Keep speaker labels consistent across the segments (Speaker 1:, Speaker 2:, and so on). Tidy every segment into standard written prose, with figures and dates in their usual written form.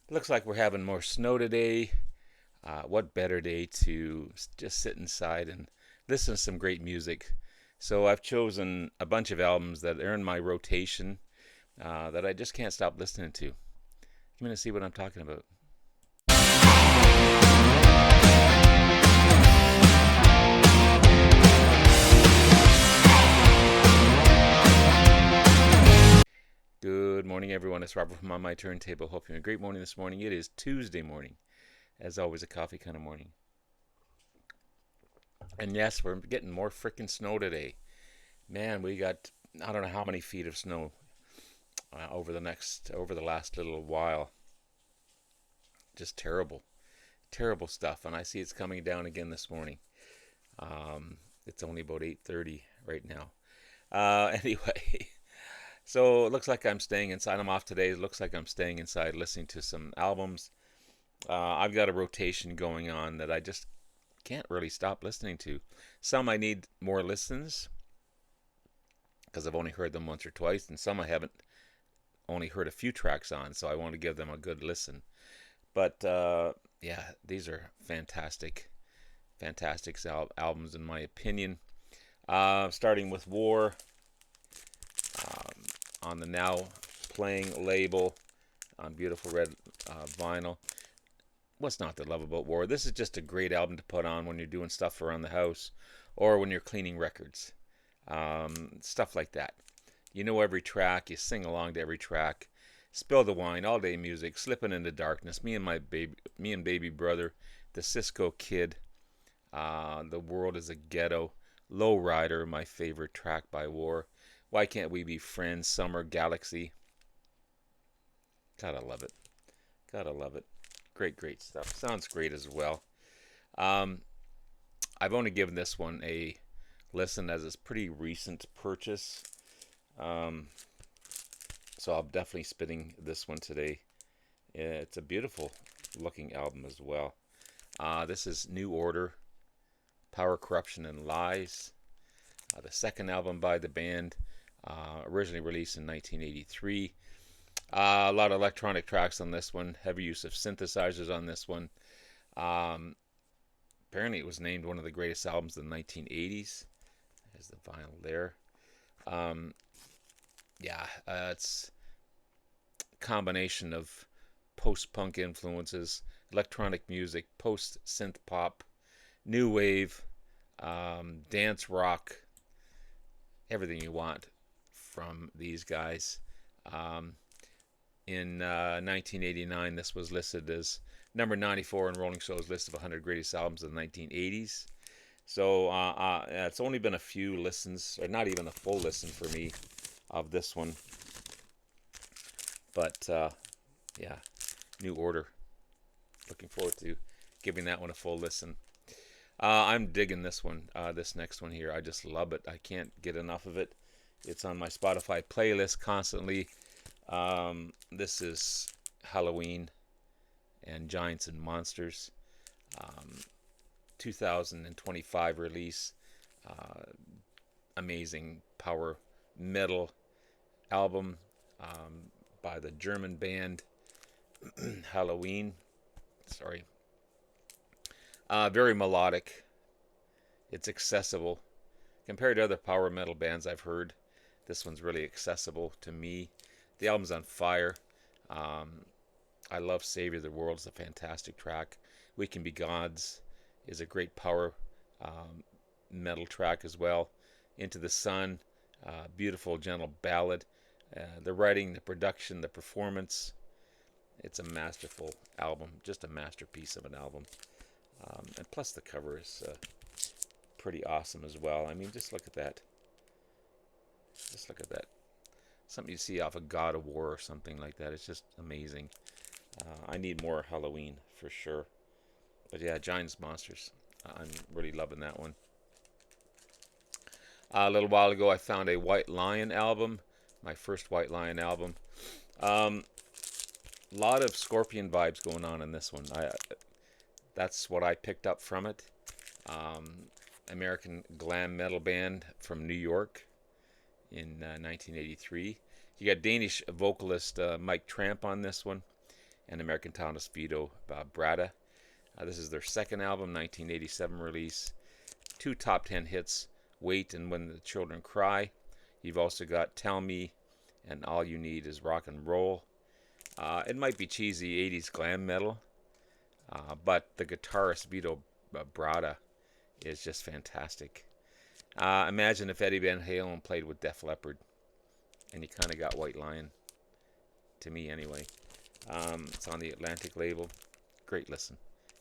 Speaker 1: Looks like we're having more snow today. What better day to just sit inside and listen to some great music? So I've chosen a bunch of albums that are in my rotation that I just can't stop listening to. You going to see what I'm talking about? Good morning, everyone. It's Robert from On My Turntable. Hope you're having a great morning this morning. It is Tuesday morning, as always, a coffee kind of morning. And yes, we're getting more freaking snow today. Man, we got I don't know how many feet of snow over the last little while. Just terrible, terrible stuff. And I see it's coming down again this morning. It's only about 8:30 right now. Anyway, so it looks like I'm staying inside. I'm off today. It looks like I'm staying inside, listening to some albums. I've got a rotation going on that I just can't really stop listening to. Some I need more listens because I've only heard them once or twice, and some I haven't only heard a few tracks on, so I want to give them a good listen. But yeah, these are fantastic, fantastic albums in my opinion. Starting with War on the Now Playing label on beautiful red vinyl. What's not to love about War? This is just a great album to put on when you're doing stuff around the house or when you're cleaning records. Stuff like that. You know every track, you sing along to every track. Spill the wine, all day music, slipping into darkness. Me and baby brother, the Cisco Kid. The world is a ghetto. Low Rider, my favorite track by War. Why can't we be friends? Summer Galaxy. Gotta love it. Gotta love it. Great, great stuff. Sounds great as well. Um, I've only given this one a listen as it's pretty recent purchase. Um, so I'm definitely spinning this one today. It's a beautiful looking album as well. This is New Order, Power, Corruption, and Lies. The second album by the band, originally released in 1983. A lot of electronic tracks on this one, heavy use of synthesizers on this one. Um, Apparently, it was named one of the greatest albums of the 1980s. There's the vinyl there. Um, yeah, it's a combination of post-punk influences, electronic music, post-synth pop, new wave, dance rock, everything you want from these guys. Um, in 1989, this was listed as number 94 in Rolling Stone's list of 100 greatest albums of the 1980s. So it's only been a few listens, or not even a full listen for me of this one. But yeah, New Order. Looking forward to giving that one a full listen. I'm digging this one, this next one here. I just love it. I can't get enough of it. It's on my Spotify playlist constantly. This is Halloween and Giants and Monsters. Um, 2025 release. Uh, Amazing power metal album by the German band Halloween. Sorry. Very melodic. It's accessible. Compared to other power metal bands I've heard, this one's really accessible to me. The album's on fire. Um, I love Savior of the World. It's a fantastic track. We Can Be Gods is a great power metal track as well. Into the Sun, beautiful, gentle ballad. The writing, the production, the performance. It's a masterful album. Just a masterpiece of an album. And plus the cover is pretty awesome as well. I mean, just look at that. Just look at that. Something you see off of God of War or something like that. It's just amazing. I need more Halloween for sure. But yeah, Giants Monsters. I'm really loving that one. A little while ago, I found a White Lion album, my first White Lion album. Um, Lot of Scorpion vibes going on in this one. That's what I picked up from it. Um, American glam metal band from New York in 1983. You got Danish vocalist Mike Tramp on this one. and American talent Vito Bratta. This is their second album, 1987 release. 2 top 10 hits, Wait and When the Children Cry. You've also got Tell Me and All You Need Is Rock and Roll. It might be cheesy 80s glam metal, but the guitarist Vito Bratta is just fantastic. Imagine if Eddie Van Halen played with Def Leppard, and you kind of got White Lion, to me anyway. It's on the Atlantic label. Great listen.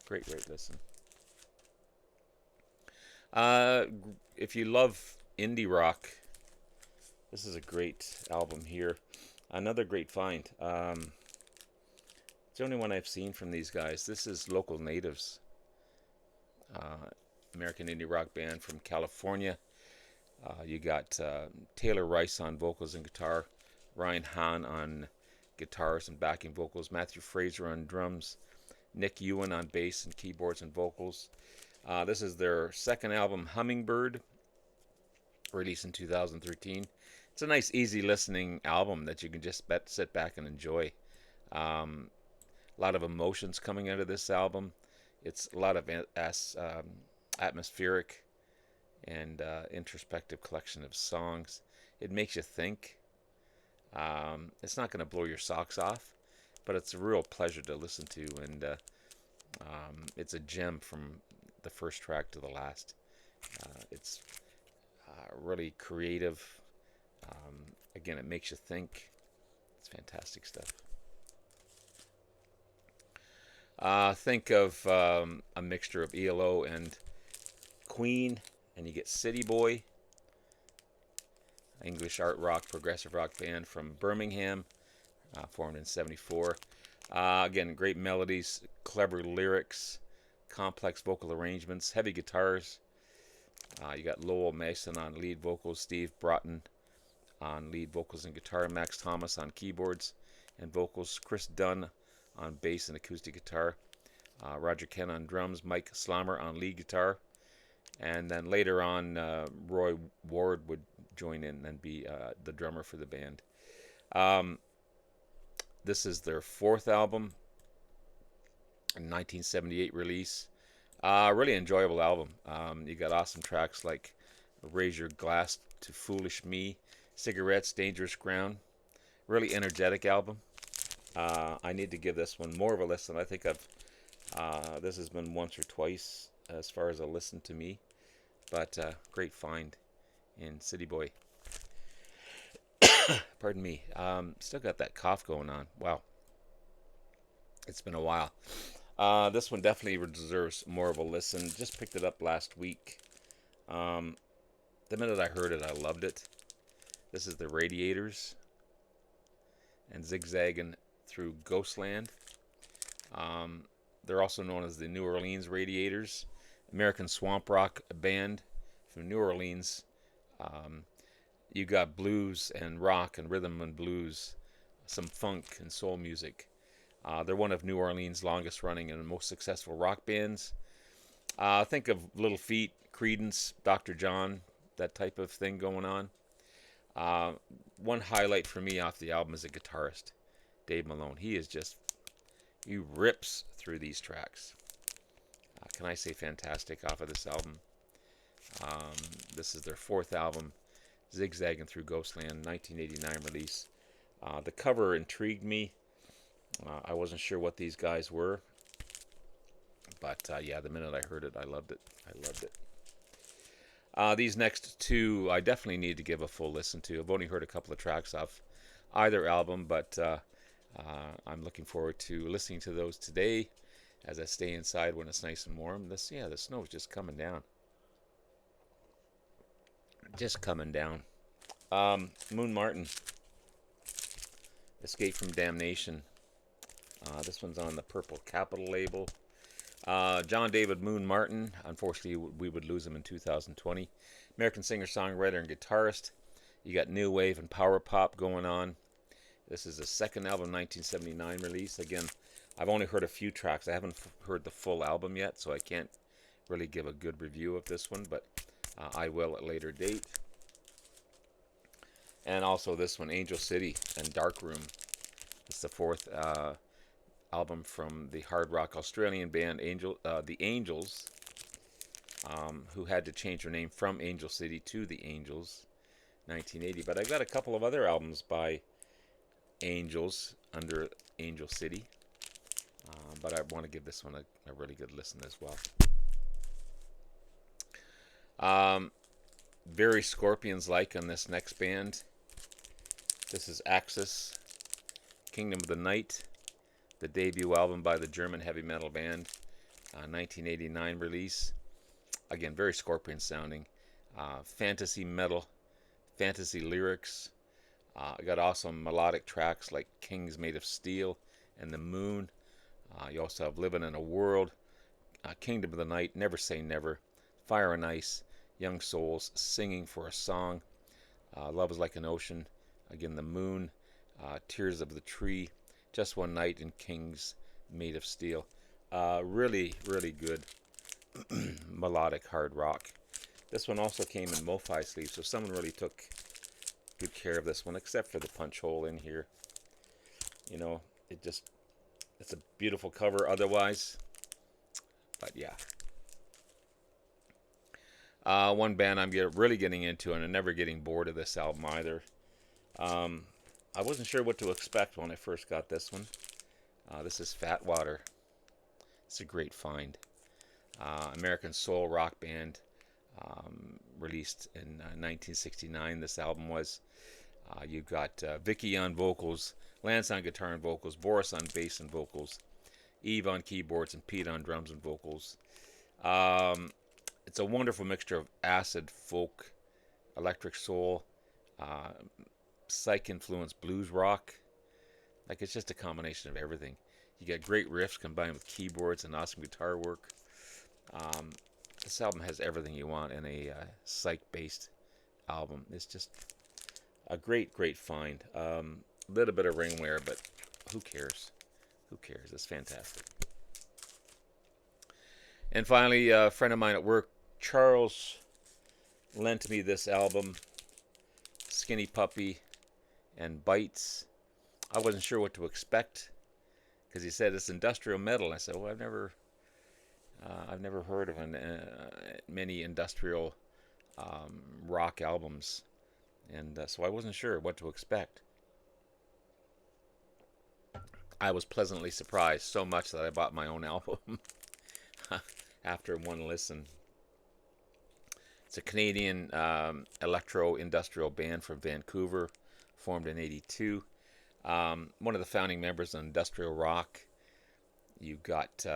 Speaker 1: Great listen. If you love indie rock, this is a great album here. Another great find. It's the only one I've seen from these guys. This is Local Natives, American indie rock band from California. You got Taylor Rice on vocals and guitar, Ryan Hahn on guitars and backing vocals, Matthew Fraser on drums, Nick Ewan on bass and keyboards and vocals. This is their second album, Hummingbird, released in 2013. It's a nice, easy listening album that you can just sit back and enjoy. A lot of emotions coming out of this album. It's a lot of atmospheric and introspective collection of songs. It makes you think. It's not going to blow your socks off, but it's a real pleasure to listen to, and it's a gem from the first track to the last. It's really creative. Again, it makes you think. It's fantastic stuff. Think of a mixture of ELO and Queen, and you get City Boy, English art rock, progressive rock band from Birmingham, formed in '74. Again, great melodies, clever lyrics, complex vocal arrangements, heavy guitars. You got Lowell Mason on lead vocals, Steve Broughton on lead vocals and guitar, Max Thomas on keyboards and vocals, Chris Dunn on bass and acoustic guitar, Roger Kent on drums, Mike Slammer on lead guitar, and then later on Roy Ward would join in and be the drummer for the band. This is their fourth album, a 1978 release. Really enjoyable album. You got awesome tracks like Raise Your Glass to Foolish Me, Cigarettes, Dangerous Ground. Really energetic album. I need to give this one more of a listen. I think this has been once or twice as far as a listen to me, but great find in City Boy. Pardon me. Still got that cough going on. Wow. It's been a while. This one definitely deserves more of a listen. Just picked it up last week. The minute I heard it, I loved it. This is the Radiators and Zigzagging Through Ghostland. They're also known as the New Orleans Radiators, American swamp rock band from New Orleans. You got blues and rock and rhythm and blues, some funk and soul music. They're one of New Orleans' longest running and most successful rock bands. Think of Little Feat, Creedence, Dr. John, that type of thing going on. One highlight for me off the album is a guitarist, Dave Malone. He rips through these tracks. Can I say fantastic off of this album? This is their fourth album, Zigzagging Through Ghostland, 1989 release. The cover intrigued me. I wasn't sure what these guys were, but yeah, the minute I heard it, I loved it. These next two, I definitely need to give a full listen to. I've only heard a couple of tracks off either album, but I'm looking forward to listening to those today as I stay inside when it's nice and warm. The snow is just coming down. Moon Martin, Escape from Damnation. This one's on the Purple Capital label. John David Moon Martin, unfortunately we would lose him in 2020. American singer-songwriter and guitarist. You got new wave and power pop going on. This is the second album, 1979 release. Again, I've only heard a few tracks. I haven't heard the full album yet, so I can't really give a good review of this one, but I will at a later date. And also this one, Angel City and Dark Room. It's the fourth album from the hard rock Australian band the Angels, who had to change their name from Angel City to the Angels, 1980. But I got a couple of other albums by Angels under Angel City, but I want to give this one a really good listen as well. Very Scorpions-like on this next band. This is Axxis, Kingdom of the Night, the debut album by the German heavy metal band, 1989 release. Again, very Scorpion sounding. Fantasy metal, fantasy lyrics. I got awesome melodic tracks like Kings Made of Steel and The Moon. You also have Living in a World, Kingdom of the Night, Never Say Never, Fire and Ice, Young Souls, Singing for a Song, Love is Like an Ocean, again The Moon, Tears of the Tree, Just One Night, and Kings Made of Steel. Really, really good melodic hard rock. This one also came in MoFi sleeve, so someone really took good care of this one, except for the punch hole in here. You know, it's a beautiful cover otherwise. But yeah. One band I'm really getting into, and I'm never getting bored of this album either. I wasn't sure what to expect when I first got this one. This is Fat Water. It's a great find. American soul rock band, released in 1969. This album was. You've got Vicky on vocals, Lance on guitar and vocals, Boris on bass and vocals, Eve on keyboards, and Pete on drums and vocals. It's a wonderful mixture of acid, folk, electric soul, psych-influenced blues rock. Like, it's just a combination of everything. You get great riffs combined with keyboards and awesome guitar work. This album has everything you want in a psych-based album. It's just a great, great find. Little bit of ring wear, but who cares? Who cares? It's fantastic. And finally, a friend of mine at work, Charles, lent me this album, Skinny Puppy and Bites. I wasn't sure what to expect because he said it's industrial metal. I said, well, I've never heard of many industrial rock albums, and so I wasn't sure what to expect. I was pleasantly surprised, so much that I bought my own album after one listen. It's a Canadian electro-industrial band from Vancouver, formed in '82. One of the founding members of industrial rock. You've got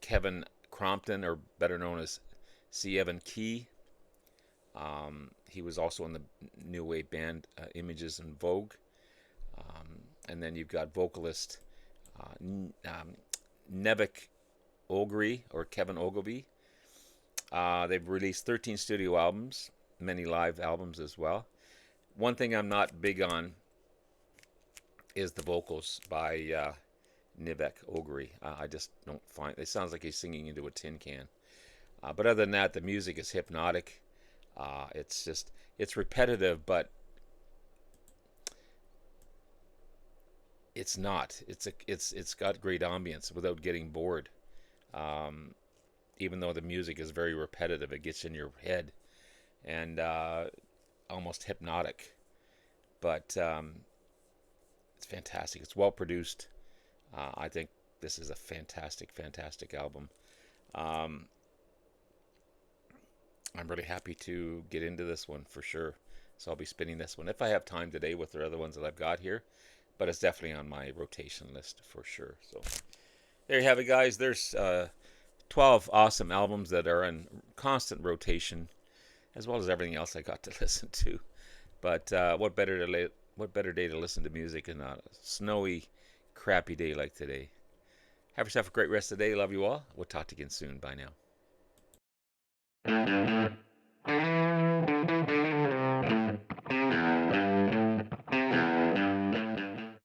Speaker 1: Kevin Crompton, or better known as C. Evan Key. He was also in the new wave band Images in Vogue. And then you've got vocalist Nevik Ogilvy, or Kevin Ogilvy. They've released 13 studio albums, many live albums as well. One thing I'm not big on is the vocals by Nevik Ogilvy. I just don't find it sounds like he's singing into a tin can. But other than that, the music is hypnotic. It's repetitive, but it's not. It's got great ambience without getting bored. Even though the music is very repetitive, it gets in your head and almost hypnotic. But it's fantastic. It's well produced. I think this is a fantastic, fantastic album. I'm really happy to get into this one for sure. So I'll be spinning this one if I have time today with the other ones that I've got here. But it's definitely on my rotation list for sure. So there you have it, guys. There's 12 awesome albums that are in constant rotation, as well as everything else I got to listen to. But what better day to listen to music than a snowy, crappy day like today? Have yourself a great rest of the day. Love you all. We'll talk to you again soon. Bye now.